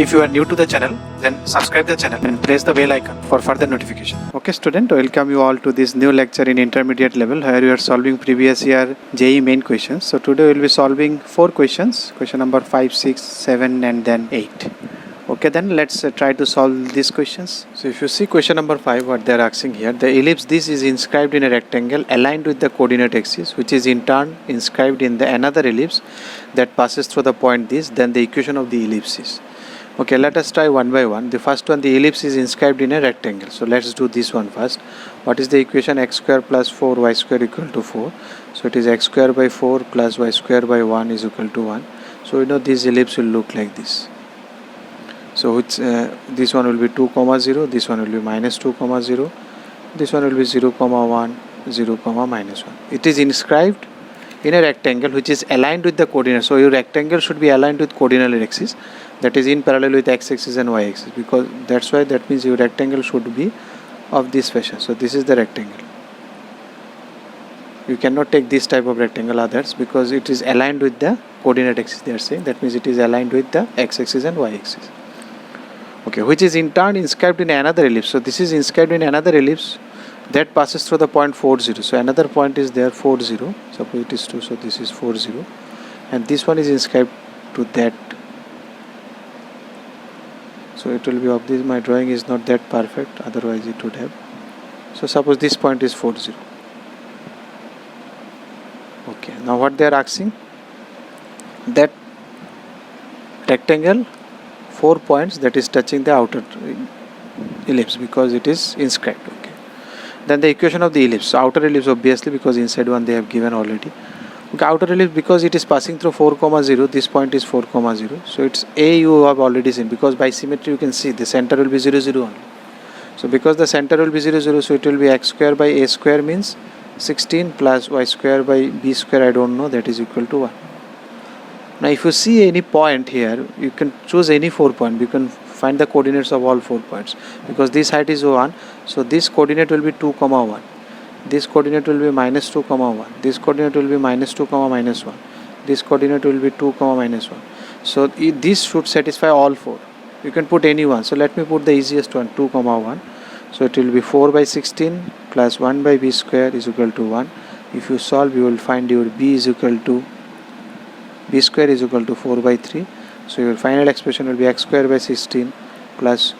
If you are new to the channel, then subscribe the channel and press the bell icon for further notification. Okay student, welcome you all to this new lecture in intermediate level where we are solving previous year JEE main questions. So today we will be solving 4 questions, question number 5, 6, 7 and then 8. Okay, then let's try to solve these questions. So if you see question number 5, what they are asking here, the ellipse this is inscribed in a rectangle aligned with the coordinate axis, which is in turn inscribed in the another ellipse that passes through the point this, then the equation of the ellipse is. Okay, let us try one by one. The first one, the ellipse is inscribed in a rectangle. So let's do this one first. What is the equation? X square plus 4y square equal to 4. So it is x square by 4 plus y square by 1 is equal to 1. So you know this ellipse will look like this. So this one will be 2 comma 0, this one will be minus 2 comma 0, this one will be 0 comma 1, 0 comma minus 1. It is inscribed in a rectangle which is aligned with the coordinate. So your rectangle should be aligned with coordinate axis, that is in parallel with x axis and y axis, because that's why that means your rectangle should be of this fashion. So this is the rectangle. You cannot take this type of rectangle others because it is aligned with the coordinate axis, they are saying. That means it is aligned with the x axis and y axis. Okay, which is in turn inscribed in another ellipse. So this is inscribed in another ellipse that passes through the point 4, 0. So another point is there 4, 0. Suppose it is 2, so this is 4, 0. And this one is inscribed to that. So it will be of this. My drawing is not that perfect, otherwise it would have. So suppose this point is 4, 0. Okay, now what they are asking, that rectangle 4 points that is touching the outer ellipse because it is inscribed. Okay, then the equation of the ellipse. So outer ellipse obviously because inside one they have given already. Okay, outer ellipse because it is passing through 4 comma 0, this point is 4 comma 0. So it's A you have already seen, because by symmetry you can see the center will be 0, 0 only. So because the center will be 0, 0, so it will be x square by a square means 16 plus y square by b square, I don't know, that is equal to 1. Now if you see any point here, you can choose any 4 points. You can find the coordinates of all 4 points because this height is 1. So this coordinate will be 2 comma 1. This coordinate will be minus 2 comma 1. This coordinate will be minus 2 comma minus 1. This coordinate will be 2 comma minus 1. So this should satisfy all 4. You can put any one. So let me put the easiest one, 2 comma 1. So it will be 4 by 16 plus 1 by b square is equal to 1. If you solve, you will find your b is equal to b square is equal to 4 by 3. So your final expression will be x square by 16 plus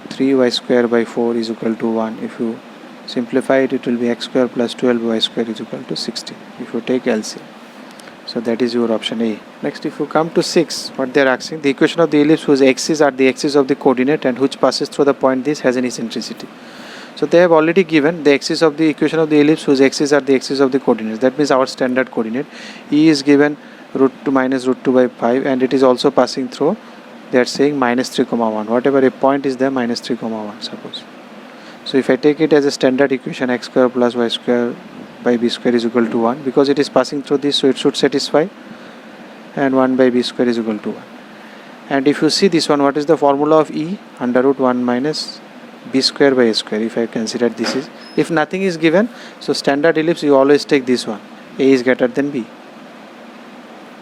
3y square by 4 is equal to 1. If you simplify it, it will be x square plus 12y square is equal to 16 if you take LCM. So that is your option A. Next, if you come to 6, what they are asking, the equation of the ellipse whose axes are the axis of the coordinate and which passes through the point this has an eccentricity. So they have already given the axis of the equation of the ellipse whose axes are the axis of the coordinates. That means our standard coordinate. E is given root 2 minus root 2 by 5, and it is also passing through, they are saying minus 3 comma 1. Whatever a point is there, minus 3 comma 1 suppose. So if I take it as a standard equation, x square plus y square by b square is equal to 1, because it is passing through this, so it should satisfy, and 1 by b square is equal to 1. And if you see this one, what is the formula of E? Under root 1 minus b square by a square, if I consider this is, if nothing is given, so standard ellipse you always take this one, A is greater than b.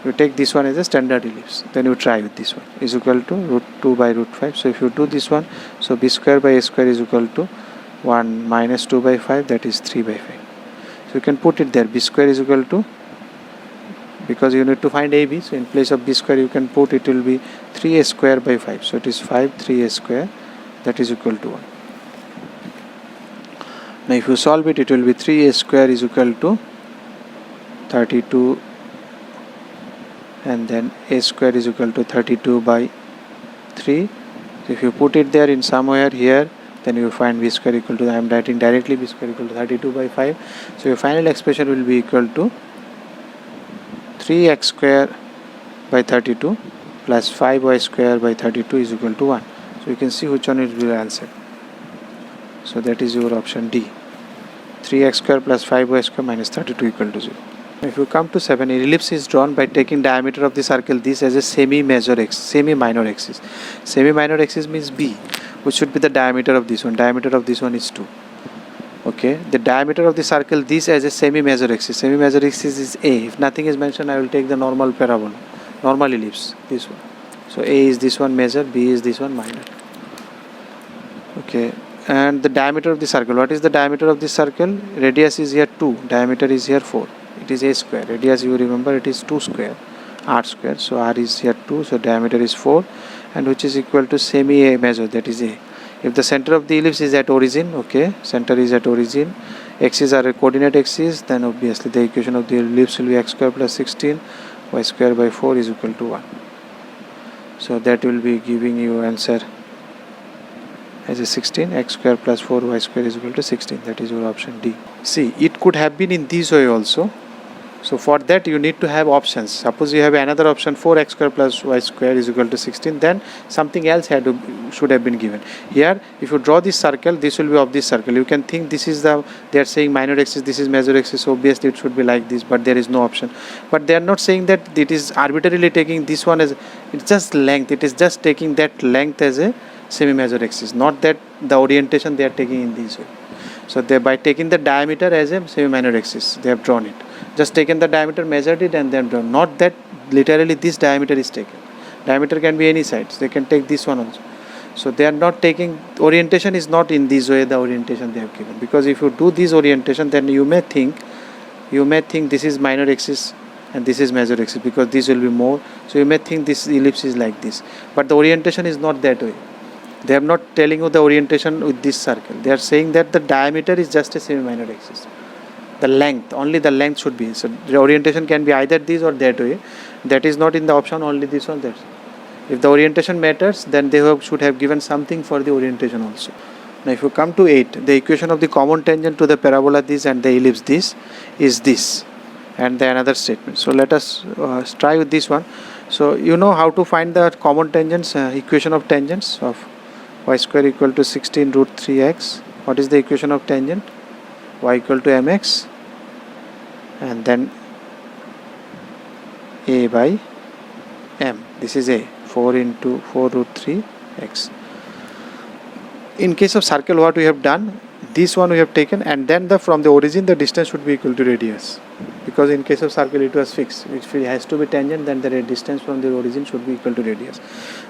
You take this one as a standard ellipse, then you try with this one, is equal to root 2 by root 5. So if you do this one, so b square by a square is equal to 1 minus 2 by 5, that is 3 by 5. So you can put it there, b square is equal to, because you need to find ab, so in place of b square you can put, it will be 3a square by 5. So it is 5 3a square, that is equal to 1. Now if you solve it, it will be 3a square is equal to 32, and then a square is equal to 32 by 3. So if you put it there in somewhere here, then you find b square equal to, I am writing directly b square equal to 32 by 5. So your final expression will be equal to 3x square by 32 plus 5y square by 32 is equal to 1. So you can see which one will be the answer. So that is your option D. 3x square plus 5y square minus 32 equal to 0. If you come to 7, an ellipse is drawn by taking diameter of the circle this as a semi-minor axis. Semi-minor axis means B, which should be the diameter of this one. Diameter of this one is 2. Okay, the diameter of the circle this as a semi-major axis. Semi-major axis is A. If nothing is mentioned, I will take the normal parabola, normal ellipse, this one. So A is this one major, B is this one minor. Okay, and the diameter of the circle. What is the diameter of this circle? Radius is here 2, diameter is here 4. It is a square. Radius, you remember, it is 2 square, r square. So r is here 2, so diameter is 4, and which is equal to semi a measure, that is a. If the center of the ellipse is at origin, okay, center is at origin, axes are a coordinate axis, then obviously the equation of the ellipse will be x square plus 16 y square by 4 is equal to 1. So that will be giving you answer as a 16, x square plus 4 y square is equal to 16. That is your option D. See, it could have been in this way also. So for that you need to have options. Suppose you have another option 4x square plus y square is equal to 16, then something else should have been given. Here if you draw this circle, this will be of this circle. You can think this is they are saying minor axis, this is major axis, so obviously it should be like this, but there is no option. But they are not saying that it is arbitrarily taking this one as, it's just length, it is just taking that length as a semi-major axis, not that the orientation they are taking in this way. So they, by taking the diameter as a semi-minor axis, they have drawn it. Just taken the diameter, measured it, and then drawn. Not that literally this diameter is taken. Diameter can be any sides. They can take this one also. So they are not taking, orientation is not in this way, the orientation they have given. Because if you do this orientation, then you may think this is minor axis and this is major axis, because this will be more. So you may think this ellipse is like this. But the orientation is not that way. They are not telling you the orientation with this circle. They are saying that the diameter is just a semi-minor axis. The length, only the length should be. So the orientation can be either this or that way. That is not in the option, only this one. That. If the orientation matters, then they should have given something for the orientation also. Now if you come to 8, the equation of the common tangent to the parabola this and the ellipse this is this, and the another statement. So let us try with this one. So you know how to find the common tangents, equation of tangents of y square equal to 16 root 3x. What is the equation of tangent? Y equal to mx, and then a by m. This is a 4 into 4 root 3 x. In case of circle, what we have done, this one we have taken, and then from the origin the distance should be equal to radius, because in case of circle it was fixed. If it has to be tangent, then the distance from the origin should be equal to radius.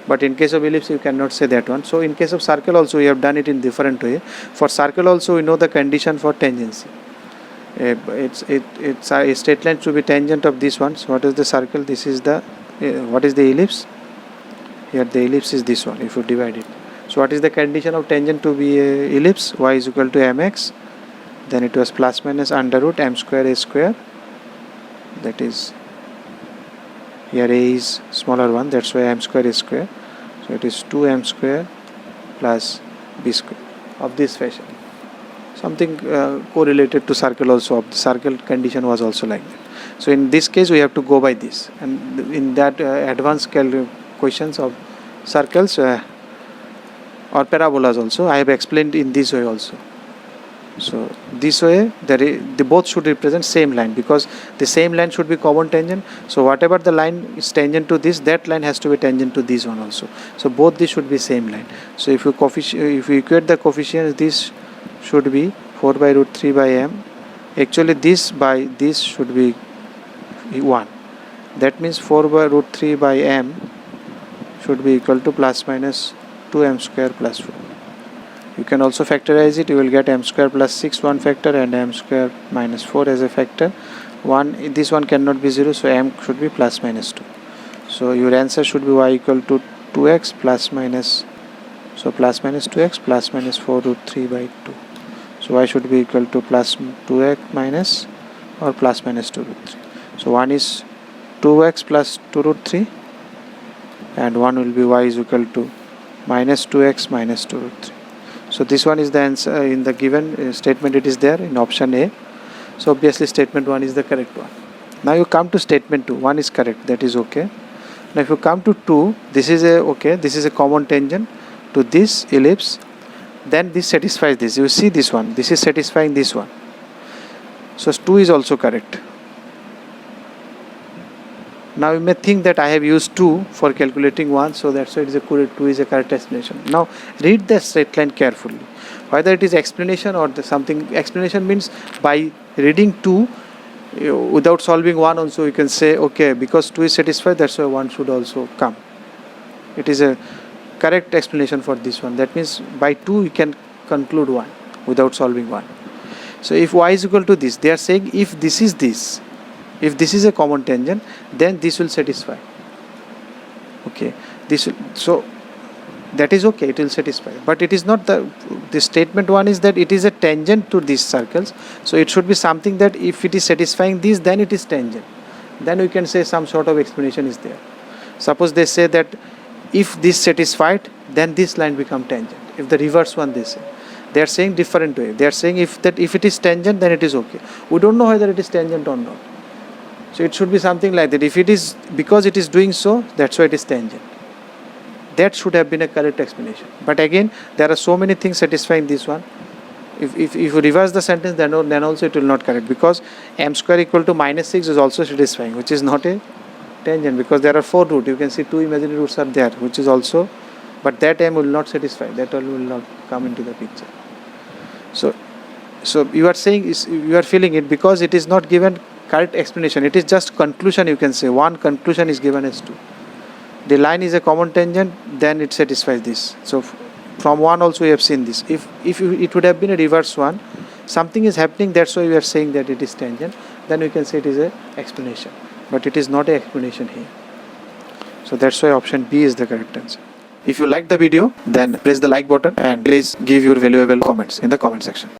But in case of ellipse you cannot say that one. So in case of circle also we have done it in different way. For circle also we know the condition for tangency. It's a straight line should be tangent of this one. So what is the circle? This is the what is the ellipse? Here the ellipse is this one. If you divide it. So what is the condition of tangent to be a ellipse? Y is equal to mx. Then it was plus minus under root m square a square. That is, here a is smaller one, that's why m square is square. So it is 2m square plus b square of this fashion. Something correlated to circle also, of the circle condition was also like that. So in this case we have to go by this, and in that advanced questions of circles or parabolas also I have explained in this way also. So this way they both should represent same line, because the same line should be common tangent. So whatever the line is tangent to this, that line has to be tangent to this one also. So both these should be same line. So if you equate the coefficients, this should be 4 by root 3 by m. Actually this by this should be 1. That means 4 by root 3 by m should be equal to plus minus 2m square plus 4. You can also factorize it. You will get m square plus 6 one factor and m square minus 4 as a factor. This one cannot be 0, so m should be plus minus 2. So your answer should be y equal to 2x plus minus, so plus minus 2x plus minus 4 root 3 by 2. So y should be equal to plus 2x minus or plus minus 2 root 3. So one is 2x plus 2 root 3, and one will be y is equal to minus 2x minus 2 root 3. So this one is the answer in the given statement. It is there in option A. So obviously statement 1 is the correct one. Now you come to statement 2. 1 is correct. That is okay. Now if you come to 2, this is a common tangent to this ellipse. Then this satisfies this. You see this one. This is satisfying this one. So 2 is also correct. Now you may think that I have used 2 for calculating 1, so that's why it is a correct, 2 is a correct explanation. Now read the straight line carefully. Whether it is explanation or something, explanation means by reading 2 without solving 1 also you can say, okay, because 2 is satisfied, that's why 1 should also come. It is a correct explanation for this one. That means by 2 you can conclude 1 without solving 1. So if y is equal to this, they are saying if this is this, if this is a common tangent, then this will satisfy. Okay, this will, so that is okay, it will satisfy, but it is not the statement 1 is that it is a tangent to these circles, so it should be something that if it is satisfying this, then it is tangent. Then we can say some sort of explanation is there. Suppose they say that if this satisfied, then this line become tangent. If the reverse one, they are saying different way. They are saying if it is tangent, then it is okay. We don't know whether it is tangent or not. So it should be something like that. If it is, because it is doing so, that's why it is tangent. That should have been a correct explanation. But again, there are so many things satisfying this one. If you reverse the sentence, then also it will not correct, because m square equal to -6 is also satisfying, which is not a tangent, because there are 4 roots. You can see 2 imaginary roots are there, which is also, but that m will not satisfy. That all will not come into the picture. So you are saying, you are feeling it because it is not given correct explanation. It is just conclusion, you can say. One conclusion is given as 2. The line is a common tangent, then it satisfies this. So from 1 also we have seen this. If it would have been a reverse one, something is happening, that's why we are saying that it is tangent, then we can say it is a explanation. But it is not an explanation here. So that's why option B is the correct answer. If you like the video, then press the like button and please give your valuable comments in the comment section.